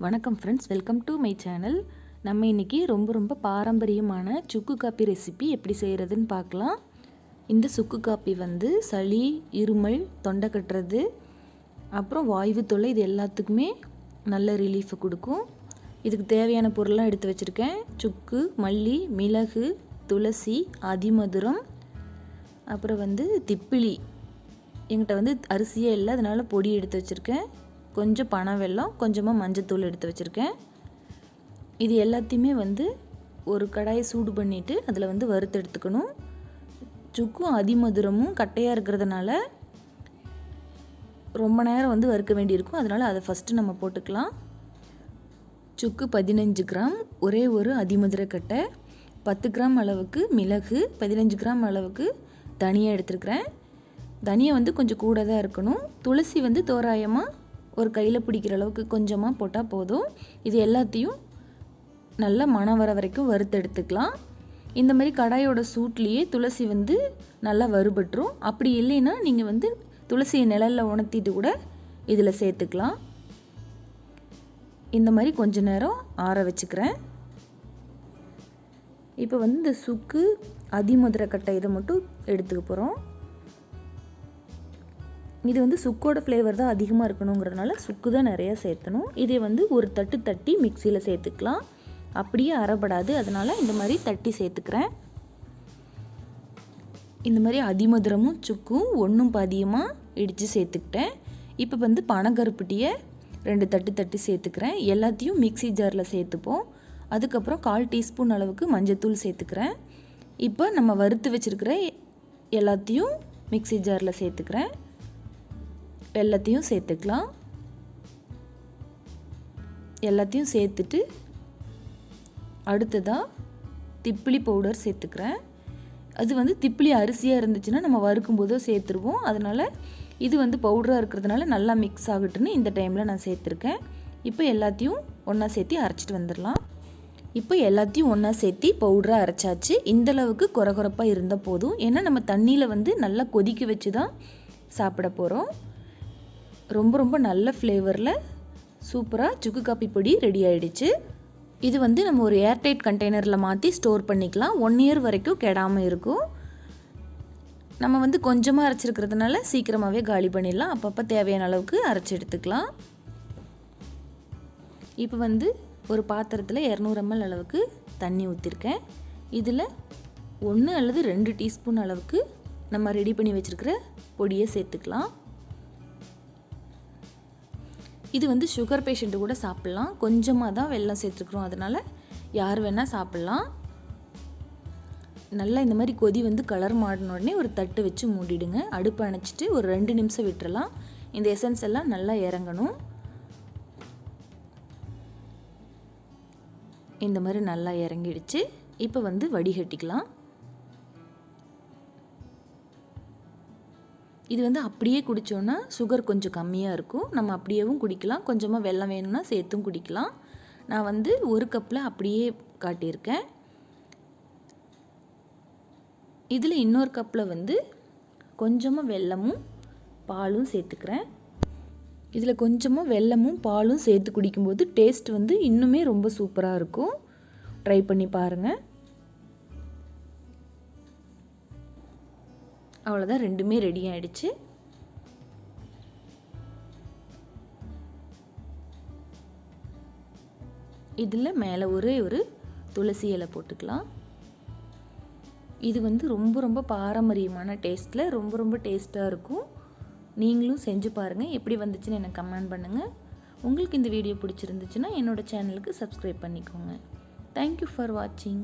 வணக்கம் friends, welcome to my channel. நம்ம இன்றைக்கி ரொம்ப பாரம்பரியமான சுக்கு காப்பி ரெசிபி எப்படி செய்கிறதுன்னு பார்க்கலாம். இந்த சுக்கு காப்பி சளி, இருமல், தொண்டை கட்டுறது, அப்புறம் வாய்வு தொல்லை இது எல்லாத்துக்குமே நல்ல ரிலீஃபை கொடுக்கும். இதுக்கு தேவையான பொருள்லாம் எடுத்து வச்சுருக்கேன். சுக்கு, மல்லி, மிளகு, துளசி, அதிமதுரம், அப்புறம் திப்பிலி. என்கிட்ட அரிசியே இல்லை, அதனால் பொடி எடுத்து வச்சுருக்கேன். கொஞ்சம் பனை வெல்லம், கொஞ்சமாக மஞ்சத்தூள் எடுத்து வச்சுருக்கேன். இது எல்லாத்தையுமே ஒரு கடாயை சூடு பண்ணிவிட்டு அதில் வறுத்து எடுத்துக்கணும். சுக்கும் அதிமதுரமும் கட்டையாக இருக்கிறதுனால ரொம்ப நேரம் வறுக்க வேண்டியிருக்கும். அதனால் அதை ஃபஸ்ட்டு நம்ம போட்டுக்கலாம். சுக்கு 15 கிராம், ஒரே ஒரு அதிமதுர கட்டை, 10 கிராம் அளவுக்கு மிளகு, 15 கிராம் அளவுக்கு தனியாக எடுத்துருக்கிறேன். தனியாக கொஞ்சம் கூட தான் இருக்கணும். துளசி தோராயமாக ஒரு கையில் பிடிக்கிற அளவுக்கு கொஞ்சமாக போட்டால் போதும். இது எல்லாத்தையும் நல்லா மணம் வர வரைக்கும் வறுத்து எடுத்துக்கலாம். இந்த மாதிரி கடாயோட சூட்லேயே துளசி நல்லா வறுபட்டுரும். அப்படி இல்லைன்னா நீங்கள் துளசியை நிழலில் உணர்த்திட்டு கூட இதில் சேர்த்துக்கலாம். இந்த மாதிரி கொஞ்ச நேரம் ஆற வச்சுக்கிறேன். இப்போ இந்த சுக்கு, அதிமதுர கட்டை இதை மட்டும் எடுத்துக்க போகிறோம். இது சுக்கோட ஃப்ளேவர் தான் அதிகமாக இருக்கணுங்கிறதுனால சுக்கு தான் நிறையா சேர்த்தணும். இதை ஒரு தட்டு தட்டி மிக்சியில் சேர்த்துக்கலாம். அப்படியே அரைப்படாது, அதனால் இந்த மாதிரி தட்டி சேர்த்துக்கிறேன். இந்த மாதிரி அதிமதுரமும் சுக்கும் ஒன்றும் பாதியமாக இடித்து சேர்த்துக்கிட்டேன். இப்போ பனங்கருப்பட்டியை 2 தட்டு தட்டி சேர்த்துக்கிறேன். எல்லாத்தையும் மிக்சி ஜாரில் சேர்த்துப்போம். அதுக்கப்புறம் 1/4 டீஸ்பூன் அளவுக்கு மஞ்சத்தூள் சேர்த்துக்கிறேன். இப்போ நம்ம வறுத்து வச்சுருக்கிற எல்லாத்தையும் மிக்சி ஜாரில் சேர்த்துக்கிறேன். எல்லாத்தையும் சேர்த்துக்கலாம். எல்லாத்தையும் சேர்த்துட்டு அடுத்ததாக திப்பிலி பவுடர் சேர்த்துக்கிறேன். அது திப்பிலி அரிசியாக இருந்துச்சுன்னா நம்ம வறுக்கும் போதோ சேர்த்துருவோம். அதனால் இது பவுடராக இருக்கிறதுனால நல்லா மிக்ஸ் ஆகட்டுன்னு இந்த டைமில் நான் சேர்த்துருக்கேன். இப்போ எல்லாத்தையும் ஒன்றா சேர்த்து அரைச்சிட்டு வந்துடலாம். இப்போ எல்லாத்தையும் ஒன்றா சேர்த்து பவுடராக அரைச்சாச்சு. இந்தளவுக்கு கொரகொரப்பாக இருந்தால் போதும். ஏன்னா நம்ம தண்ணியில் நல்லா கொதிக்க வச்சு தான் சாப்பிட போகிறோம். ரொம்ப நல்ல ஃப்ளேவரில் சூப்பராக சுக்கு காப்பி பொடி ரெடி ஆகிடுச்சு. இது நம்ம ஒரு ஏர்டைட் கண்டெய்னரில் மாற்றி ஸ்டோர் பண்ணிக்கலாம். 1 இயர் வரைக்கும் கெடாமல் இருக்கும். நம்ம கொஞ்சமாக அரைச்சிருக்கிறதுனால சீக்கிரமாகவே காலி பண்ணிடலாம். அப்பப்போ தேவையான அளவுக்கு அரைச்சி எடுத்துக்கலாம். இப்போ ஒரு பாத்திரத்தில் 200 ml அளவுக்கு தண்ணி ஊற்றிருக்கேன். இதில் 1 அல்லது 2 டீஸ்பூன் அளவுக்கு நம்ம ரெடி பண்ணி வச்சுருக்கிற பொடியை சேர்த்துக்கலாம். இது சுகர் பேஷண்ட்டு கூட சாப்பிட்லாம். கொஞ்சமாக தான் வெல்லம் சேர்த்துருக்குறோம், அதனால் யார் வேணால் சாப்பிட்லாம். நல்லா இந்த மாதிரி கொதி கலர் மாறின உடனே ஒரு தட்டு வச்சு மூடிடுங்க. அடுப்பை அணைச்சிட்டு ஒரு 2 நிமிஷம் விட்டுறலாம். இந்த எசன்ஸ் எல்லாம் நல்லா இறங்கணும். இந்த மாதிரி நல்லா இறங்கிடுச்சு. இப்போ வடிகட்டிக்கலாம். இது அப்படியே குடித்தோன்னா சுகர் கொஞ்சம் கம்மியாக இருக்கும். நம்ம அப்படியேவும் குடிக்கலாம். கொஞ்சமாக வெல்லம் வேணும்னா சேர்த்தும் குடிக்கலாம். நான் 1 கப்பில் அப்படியே காட்டியிருக்கேன். இதில் இன்னொரு கப்பில் கொஞ்சமாக வெல்லமும் பாலும் சேர்த்துக்கிறேன். இதில் கொஞ்சமாக வெல்லமும் பாலும் சேர்த்து குடிக்கும்போது டேஸ்ட் இன்னுமே ரொம்ப சூப்பராக இருக்கும். ட்ரை பண்ணி பாருங்கள். அவ்வளோதான், ரெண்டுமே ரெடி ஆகிடுச்சு. இதில் மேலே ஒரே ஒரு துளசி இலை போட்டுக்கலாம். இது ரொம்ப பாரம்பரியமான டேஸ்ட்டில் ரொம்ப டேஸ்ட்டாக இருக்கும். நீங்களும் செஞ்சு பாருங்கள். எப்படி வந்துச்சுன்னு எனக்கு கமெண்ட் பண்ணுங்கள். உங்களுக்கு இந்த வீடியோ பிடிச்சிருந்துச்சுன்னா என்னோடய சேனலுக்கு சப்ஸ்கிரைப் பண்ணிக்கோங்க. தேங்க்யூ ஃபார் வாட்சிங்.